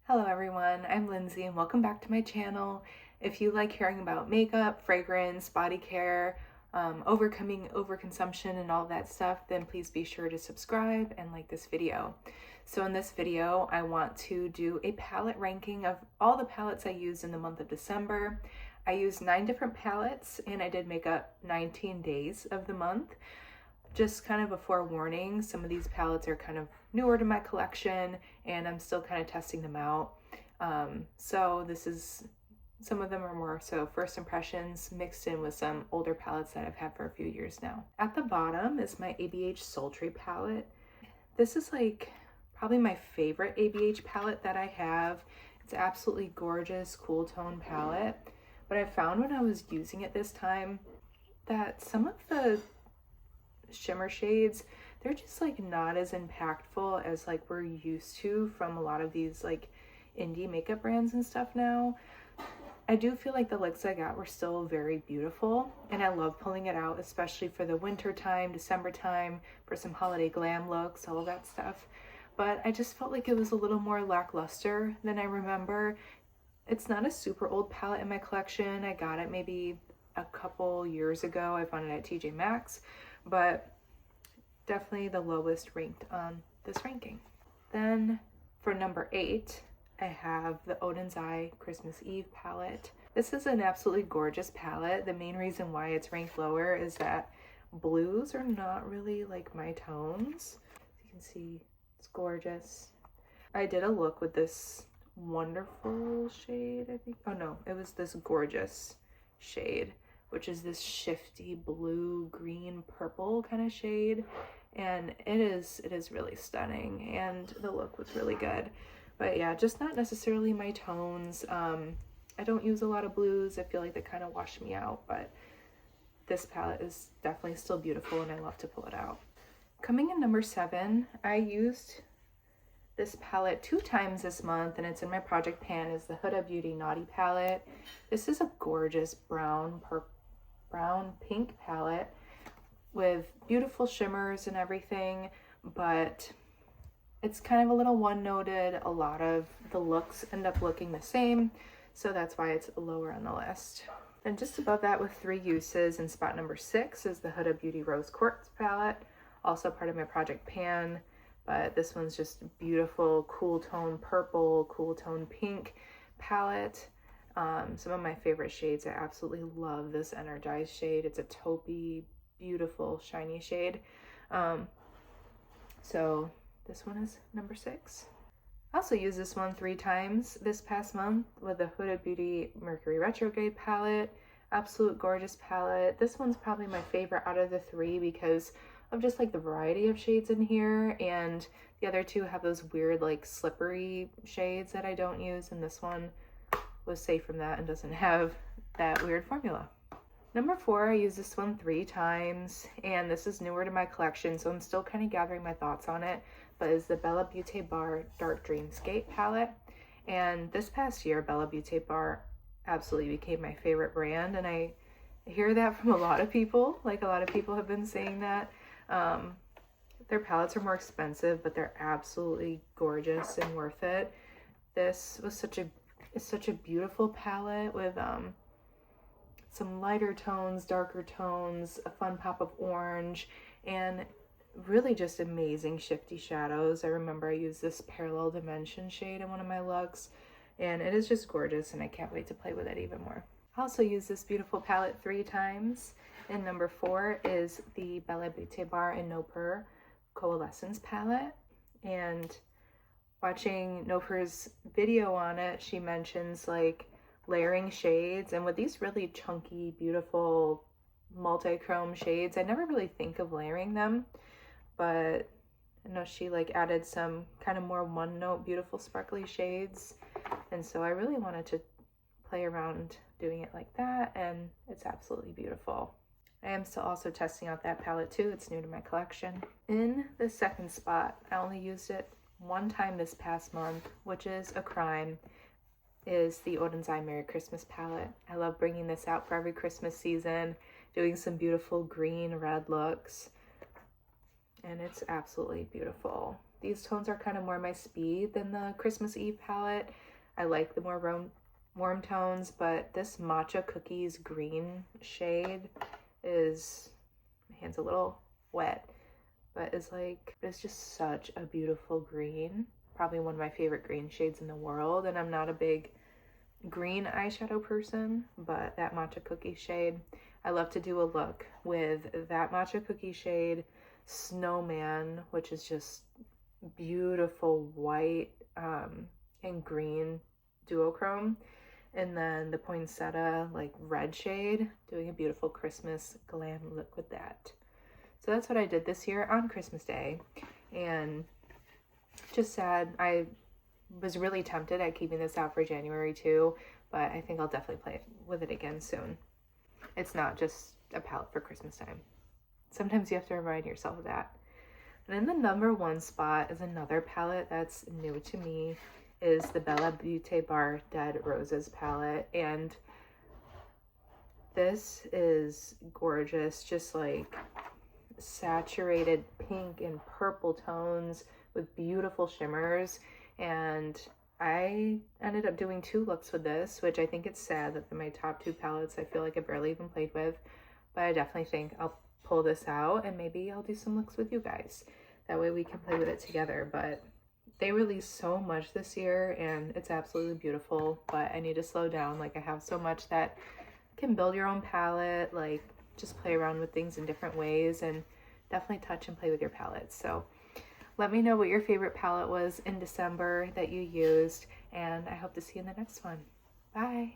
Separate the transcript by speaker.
Speaker 1: Hello everyone, I'm Lindsay and welcome back to my channel. If you like hearing about makeup, fragrance, body care, overcoming overconsumption and all that stuff, then please be sure to subscribe and like this video. So in this video, I want to do a palette ranking of all the palettes I used in the month of December. I used 9 different palettes and I did makeup 19 days of the month. Just kind of a forewarning, some of these palettes are kind of newer to my collection and I'm still kind of testing them out. So some of them are more so first impressions mixed in with some older palettes that I've had for a few years now. At the bottom is my ABH Sultry palette. This is like probably my favorite ABH palette that I have. It's absolutely gorgeous, cool tone palette. But I found when I was using it this time that some of the shimmer shades, they're just like not as impactful as like we're used to from a lot of these like indie makeup brands and stuff now. I do feel like the looks I got were still very beautiful and I love pulling it out, especially for the winter time, December time, for some holiday glam looks, all of that stuff. But I just felt like it was a little more lackluster than I remember. It's not a super old palette in my collection. I got it maybe a couple years ago. I found it at TJ Maxx, but definitely the lowest ranked on this ranking. Then for number 8, I have the Odin's Eye Christmas Eve palette. This is an absolutely gorgeous palette. The main reason why it's ranked lower is that blues are not really like my tones. As you can see, it's gorgeous. I did a look with this wonderful shade, I think. Oh no, it was this gorgeous shade, which is this shifty blue, green, purple kind of shade. And it is really stunning and the look was really good. But yeah, just not necessarily my tones. I don't use a lot of blues. I feel like they kind of wash me out, but this palette is definitely still beautiful and I love to pull it out. Coming in number 7, I used this palette 2 times this month and it's in my project pan, is the Huda Beauty Naughty palette. This is a gorgeous brown pink palette with beautiful shimmers and everything, but it's kind of a little one-noted. A lot of the looks end up looking the same, so that's why it's lower on the list. And just above that with 3 uses, in spot number 6 is the Huda Beauty Rose Quartz palette, also part of my project pan, but this one's just beautiful, cool tone purple, cool tone pink palette. Some of my favorite shades, I absolutely love this Energized shade. It's a taupey, beautiful, shiny shade. So this one is number 6. I also used this one 3 times this past month with the Huda Beauty Mercury Retrograde palette. Absolute gorgeous palette. This one's probably my favorite out of the 3 because of just like the variety of shades in here, and the other 2 have those weird like slippery shades that I don't use, and this one was safe from that and doesn't have that weird formula. Number 4, I used this one 3 times, and this is newer to my collection, so I'm still kind of gathering my thoughts on it, but it's the Bella Beauty Bar Dark Dreamscape palette. And this past year, Bella Beauty Bar absolutely became my favorite brand, and I hear that from a lot of people. Like, a lot of people have been saying that. Their palettes are more expensive, but they're absolutely gorgeous and worth it. This was such a beautiful palette with some lighter tones, darker tones, a fun pop of orange, and really just amazing shifty shadows. I remember I used this Parallel Dimension shade in one of my looks, and it is just gorgeous, and I can't wait to play with it even more. I also used this beautiful palette 3 times, and number 4 is the Bella Beauty Bar and No Purr Coalescence palette. And watching Nopur's video on it, she mentions like layering shades, and with these really chunky, beautiful multi-chrome shades, I never really think of layering them, but I know she like added some kind of more one-note, beautiful, sparkly shades, and so I really wanted to play around doing it like that, and it's absolutely beautiful. I am still also testing out that palette too. It's new to my collection. In the second spot, I only used it 1 time this past month, which is a crime, is the Odin's Eye Merry Christmas palette. I love bringing this out for every Christmas season, doing some beautiful green, red looks, and it's absolutely beautiful. These tones are kind of more my speed than the Christmas Eve palette. I like the more warm tones, but this Matcha Cookies green shade is, my hand's a little wet, but it's just such a beautiful green. Probably one of my favorite green shades in the world, and I'm not a big green eyeshadow person, but that Matcha Cookie shade, I love to do a look with that Matcha Cookie shade, Snowman, which is just beautiful white and green duochrome, and then the poinsettia like red shade, doing a beautiful Christmas glam look with that. So that's what I did this year on Christmas Day, and just sad. I was really tempted at keeping this out for January too, but I think I'll definitely play with it again soon. It's not just a palette for Christmas time. Sometimes you have to remind yourself of that. And in the number 1 spot is another palette that's new to me, is the Bella Beauty Bar Dead Roses palette, and this is gorgeous, just like saturated pink and purple tones with beautiful shimmers. And I ended up doing 2 looks with this, which I think it's sad that my top 2 palettes I feel like I barely even played with, but I definitely think I'll pull this out and maybe I'll do some looks with you guys. That way we can play with it together. But they released so much this year and it's absolutely beautiful, but I need to slow down. Like, I have so much that can build your own palette, like just play around with things in different ways, and definitely touch and play with your palettes. So let me know what your favorite palette was in December that you used, and I hope to see you in the next one. Bye.